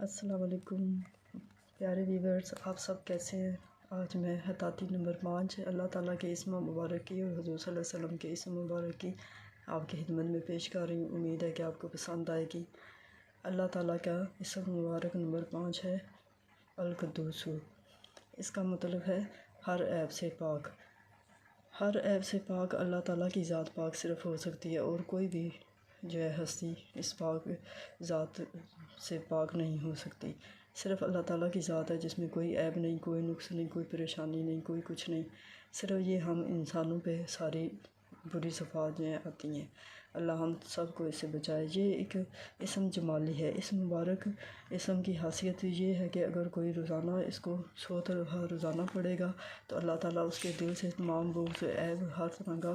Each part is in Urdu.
السلام علیکم پیارے ویورز، آپ سب کیسے ہیں؟ آج میں خطاطی نمبر 5 اللہ تعالیٰ کے اسم مبارک کی اور حضور صلی اللہ علیہ وسلم کے اسم مبارک کی آپ کی خدمت میں پیش کر رہی ہوں۔ امید ہے کہ آپ کو پسند آئے گی۔ اللہ تعالیٰ کا اسم مبارک نمبر 5 ہے القدوس۔ اس کا مطلب ہے ہر عیب سے پاک۔ ہر عیب سے پاک اللہ تعالیٰ کی ذات پاک صرف ہو سکتی ہے، اور کوئی بھی جو ہے ہستی اس پاک ذات سے پاک نہیں ہو سکتی۔ صرف اللہ تعالیٰ کی ذات ہے جس میں کوئی عیب نہیں، کوئی نقص نہیں، کوئی پریشانی نہیں، کوئی کچھ نہیں۔ صرف یہ ہم انسانوں پہ ساری بری صفات جو ہیں آتی ہیں۔ اللہ ہم سب کو اس سے بچائے۔ یہ ایک اسم جمالی ہے۔ اس مبارک اسم کی خاصیت یہ ہے کہ اگر کوئی روزانہ اس کو 100 دفعہ روزانہ پڑھے گا تو اللہ تعالیٰ اس کے دل سے تمام بغض، عیب، ہر طرح کا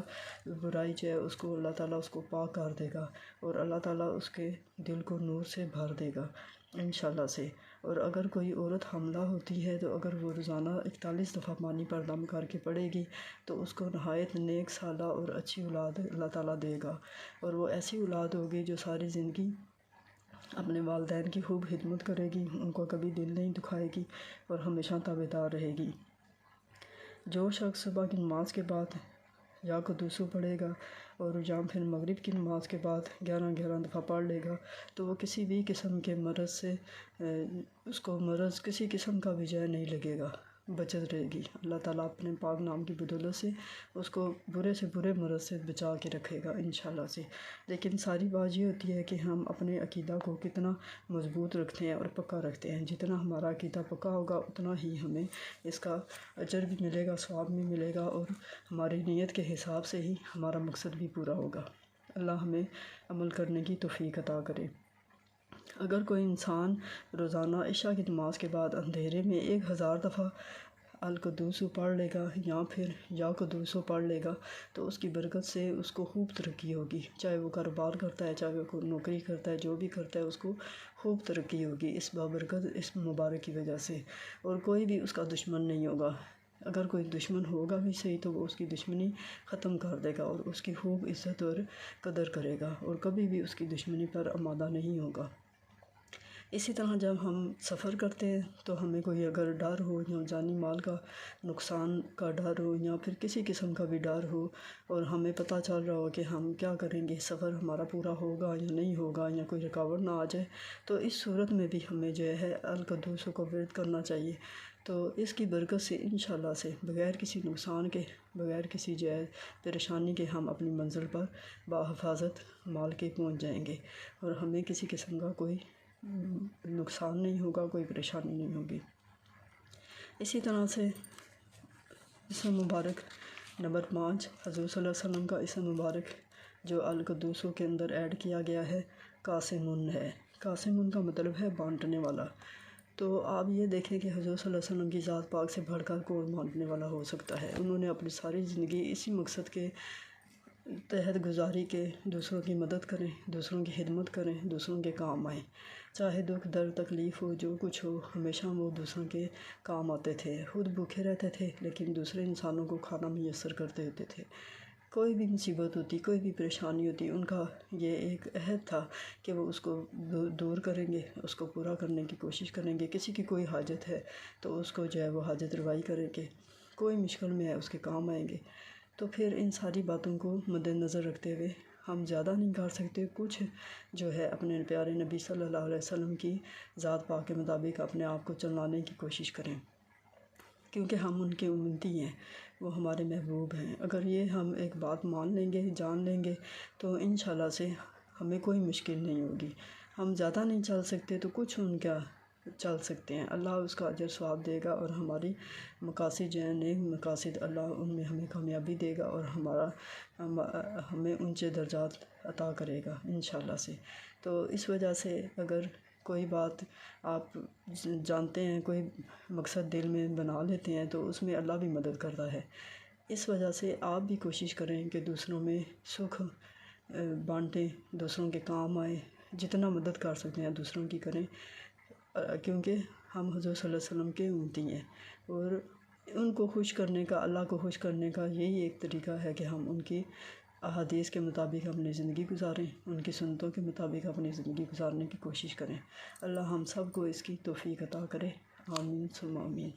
برائی جو ہے اس کو اللہ تعالیٰ اس کو پاک کر دے گا، اور اللہ تعالیٰ اس کے دل کو نور سے بھر دے گا انشاءاللہ سے۔ اور اگر کوئی عورت حاملہ ہوتی ہے تو اگر وہ روزانہ 41 دفعہ پانی پر دم کر کے پڑھے گی تو اس کو نہایت نیک سالہ اور اچھی اولاد اللہ تعالیٰ دے گا، اور وہ ایسی اولاد ہوگی جو ساری زندگی اپنے والدین کی خوب خدمت کرے گی، ان کو کبھی دل نہیں دکھائے گی اور ہمیشہ تابعدار رہے گی۔ جو شخص صبح کی نماز کے بعد یا قدوسو پڑھے گا اور یا پھر مغرب کی نماز کے بعد 11 دفعہ پڑھ لے گا تو وہ کسی بھی قسم کے مرض سے اس کو کسی قسم کا بھی نہیں لگے گا، بچت رہے گی۔ اللہ تعالیٰ اپنے پاک نام کی بدولت سے اس کو برے سے برے مرض سے بچا کے رکھے گا انشاءاللہ سے۔ لیکن ساری بات یہ ہوتی ہے کہ ہم اپنے عقیدہ کو کتنا مضبوط رکھتے ہیں اور پکا رکھتے ہیں۔ جتنا ہمارا عقیدہ پکا ہوگا اتنا ہی ہمیں اس کا اجر بھی ملے گا، ثواب بھی ملے گا، اور ہماری نیت کے حساب سے ہی ہمارا مقصد بھی پورا ہوگا۔ اللہ ہمیں عمل کرنے کی توفیق عطا کرے۔ اگر کوئی انسان روزانہ عشاء کی نماز کے بعد اندھیرے میں 1000 دفعہ القدوس پڑھ لے گا یا پھر یا قدوس پڑھ لے گا تو اس کی برکت سے اس کو خوب ترقی ہوگی۔ چاہے وہ کاروبار کرتا ہے، چاہے وہ کوئی نوکری کرتا ہے، جو بھی کرتا ہے اس کو خوب ترقی ہوگی اس بابرکت اس مبارک کی وجہ سے، اور کوئی بھی اس کا دشمن نہیں ہوگا۔ اگر کوئی دشمن ہوگا بھی صحیح تو وہ اس کی دشمنی ختم کر دے گا اور اس کی خوب عزت اور قدر کرے گا، اور کبھی بھی اس کی دشمنی پر آمادہ نہیں ہوگا۔ اسی طرح جب ہم سفر کرتے ہیں تو ہمیں کوئی اگر ڈر ہو یا جانی مال کا نقصان کا ڈر ہو یا پھر کسی قسم کا بھی ڈر ہو، اور ہمیں پتہ چل رہا ہو کہ ہم کیا کریں گے، سفر ہمارا پورا ہوگا یا نہیں ہوگا یا کوئی رکاوٹ نہ آ جائے، تو اس صورت میں بھی ہمیں جو ہے القدوس کو ورد کرنا چاہیے۔ تو اس کی برکت سے انشاءاللہ سے بغیر کسی نقصان کے، بغیر کسی پریشانی کے ہم اپنی منزل پر بحفاظت مال کے پہنچ جائیں گے، اور ہمیں کسی قسم کا کوئی نقصان نہیں ہوگا، کوئی پریشانی نہیں ہوگی۔ اسی طرح سے اسم مبارک نمبر 5 حضور صلی اللہ علیہ وسلم کا اسم مبارک جو القدوسو کے اندر ایڈ کیا گیا ہے قاسمٌ ہے۔ قاسمٌ کا مطلب ہے بانٹنے والا۔ تو آپ یہ دیکھیں کہ حضور صلی اللہ علیہ وسلم کی ذات پاک سے بڑھ کر کون بانٹنے والا ہو سکتا ہے۔ انہوں نے اپنی ساری زندگی اسی مقصد کے تحت گزاری کے دوسروں کی مدد کریں، دوسروں کی خدمت کریں، دوسروں کے کام آئیں، چاہے دکھ درد تکلیف ہو، جو کچھ ہو، ہمیشہ وہ دوسروں کے کام آتے تھے۔ خود بھوکے رہتے تھے لیکن دوسرے انسانوں کو کھانا میسر کرتے ہوتے تھے۔ کوئی بھی مصیبت ہوتی، کوئی بھی پریشانی ہوتی، ان کا یہ ایک عہد تھا کہ وہ اس کو دور کریں گے، اس کو پورا کرنے کی کوشش کریں گے۔ کسی کی کوئی حاجت ہے تو اس کو جو ہے وہ حاجت روائی کریں گے، کوئی مشکل میں ہے اس کے کام آئیں گے۔ تو پھر ان ساری باتوں کو مد نظر رکھتے ہوئے ہم زیادہ نہیں کر سکتے، کچھ جو ہے اپنے پیارے نبی صلی اللہ علیہ وسلم کی ذات پاک کے مطابق اپنے آپ کو چلانے کی کوشش کریں، کیونکہ ہم ان کے امتی ہیں، وہ ہمارے محبوب ہیں۔ اگر یہ ہم ایک بات مان لیں گے، جان لیں گے تو انشاءاللہ سے ہمیں کوئی مشکل نہیں ہوگی۔ ہم زیادہ نہیں چل سکتے تو کچھ ان کا چل سکتے ہیں، اللہ اس کا اجر ثواب دے گا، اور ہماری مقاصد جو ہیں نیک مقاصد اللہ ان میں ہمیں کامیابی دے گا، اور ہمیں اونچے درجات عطا کرے گا انشاءاللہ سے۔ تو اس وجہ سے اگر کوئی بات آپ جانتے ہیں، کوئی مقصد دل میں بنا لیتے ہیں تو اس میں اللہ بھی مدد کرتا ہے۔ اس وجہ سے آپ بھی کوشش کریں کہ دوسروں میں سکھ بانٹیں، دوسروں کے کام آئیں، جتنا مدد کر سکتے ہیں دوسروں کی کریں، کیونکہ ہم حضور صلی اللہ علیہ وسلم کے امتی ہیں، اور ان کو خوش کرنے کا، اللہ کو خوش کرنے کا یہی ایک طریقہ ہے کہ ہم ان کی احادیث کے مطابق اپنی زندگی گزاریں، ان کی سنتوں کے مطابق اپنی زندگی گزارنے کی کوشش کریں۔ اللہ ہم سب کو اس کی توفیق عطا کرے، آمین ثم آمین۔